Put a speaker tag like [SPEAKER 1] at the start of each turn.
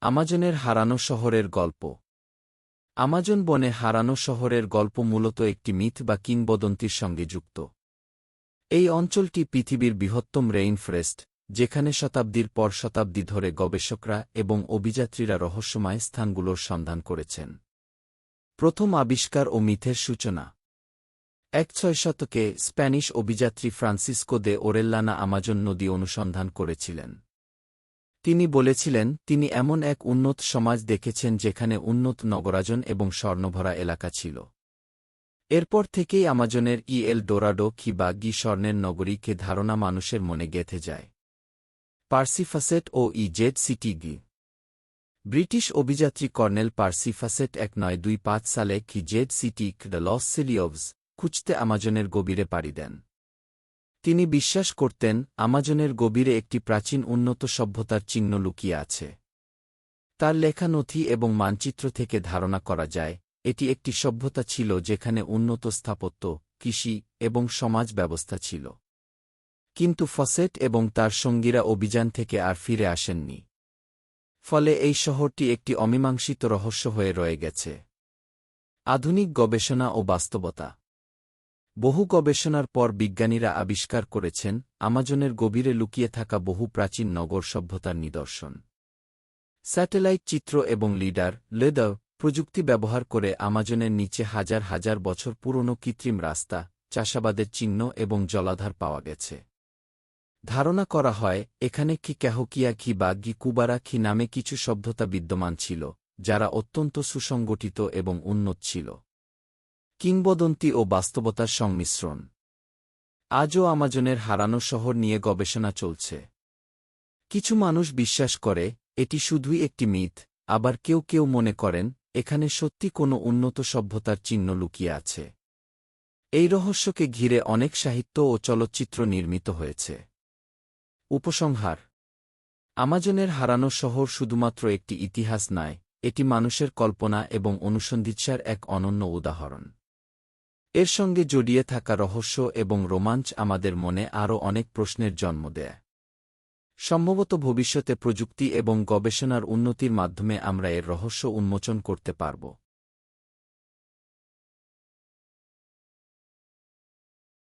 [SPEAKER 1] আমাজনের হারানো শহরের গল্প। আমাজন বনে হারানো শহরের গল্প মূলত একটি মিথ বা কিংবদন্তির সঙ্গে যুক্ত। এই অঞ্চলটি পৃথিবীর বৃহত্তম রেইনফরেস্ট, যেখানে শতাব্দীর পর শতাব্দী ধরে গবেষকরা এবং অভিযাত্রীরা রহস্যময় স্থানগুলোর সন্ধান করেছেন। প্রথম আবিষ্কার ও মিথের সূচনা ১৬ শতকে স্প্যানিশ অভিযাত্রী ফ্রান্সিসকো দে ওরেল্লানা আমাজন নদী অনুসন্ধান করেছিলেন। তিনি বলেছিলেন তিনি এমন এক উন্নত সমাজ দেখেছেন যেখানে উন্নত নগরাজন এবং স্বর্ণভরা এলাকা ছিল। এরপর থেকেই আমাজনের এল ডোরাডো বা গি স্বর্ণের নগরীকে ধারণা মানুষের মনে গেঁথে যায়। পার্সি ফাসেট ও জেড সিটি গি। ব্রিটিশ অভিযাত্রী কর্নেল পার্সি ফাসেট ১৯২৫ সালে জেড সিটি দ্য লস সিলিওভস খুঁজতে আমাজনের গভীরে পাড়ি দেন। তিনি বিশ্বাস করতেন আমাজনের গভীরে একটি প্রাচীন উন্নত সভ্যতার চিহ্ন লুকিয়ে আছে। তার লেখা নথি এবং মানচিত্র থেকে ধারণা করা যায় এটি একটি সভ্যতা ছিল যেখানে উন্নত স্থাপত্য, কৃষি এবং সমাজ ব্যবস্থা ছিল। কিন্তু ফসেট এবং তার সঙ্গীরা অভিযান থেকে আর ফিরে আসেননি। ফলে এই শহরটি একটি অমীমাংসিত রহস্য হয়ে রয়ে গেছে। আধুনিক গবেষণা ও বাস্তবতা। বহু গবেষণার পর বিজ্ঞানীরা আবিষ্কার করেছেন আমাজনের গভীরে লুকিয়ে থাকা বহু প্রাচীন নগর সভ্যতার নিদর্শন। স্যাটেলাইট চিত্র এবং লিডার প্রযুক্তি ব্যবহার করে আমাজনের নিচে হাজার হাজার বছর পুরনো কৃত্রিম রাস্তা, চাষাবাদের চিহ্ন এবং জলাধার পাওয়া গেছে। ধারণা করা হয় এখানে ক্যাহকিয়া বা কুবারা নামে কিছু সভ্যতা বিদ্যমান ছিল, যারা অত্যন্ত সুসংগঠিত এবং উন্নত ছিল। কিংবদন্তি ও বাস্তবতার সংমিশ্রণ। আজও আমাজনের হারানো শহর নিয়ে গবেষণা চলছে। কিছু মানুষ বিশ্বাস করে এটি শুধুই একটি মিথ, আবার কেউ কেউ মনে করেন এখানে সত্যি কোনো উন্নত সভ্যতার চিহ্ন লুকিয়ে আছে। এই রহস্যকে ঘিরে অনেক সাহিত্য ও চলচ্চিত্র নির্মিত হয়েছে। উপসংহার: আমাজনের হারানো শহর শুধুমাত্র একটি ইতিহাস নয়, এটি মানুষের কল্পনা এবং অনুসন্ধিৎসার এক অনন্য উদাহরণ। এর সঙ্গে জড়িয়ে থাকা রহস্য এবং রোমাঞ্চ আমাদের মনে আরও অনেক প্রশ্নের জন্ম দেয়। সম্ভবত ভবিষ্যতে প্রযুক্তি এবং গবেষণার উন্নতির মাধ্যমে আমরা এর রহস্য উন্মোচন করতে পারব।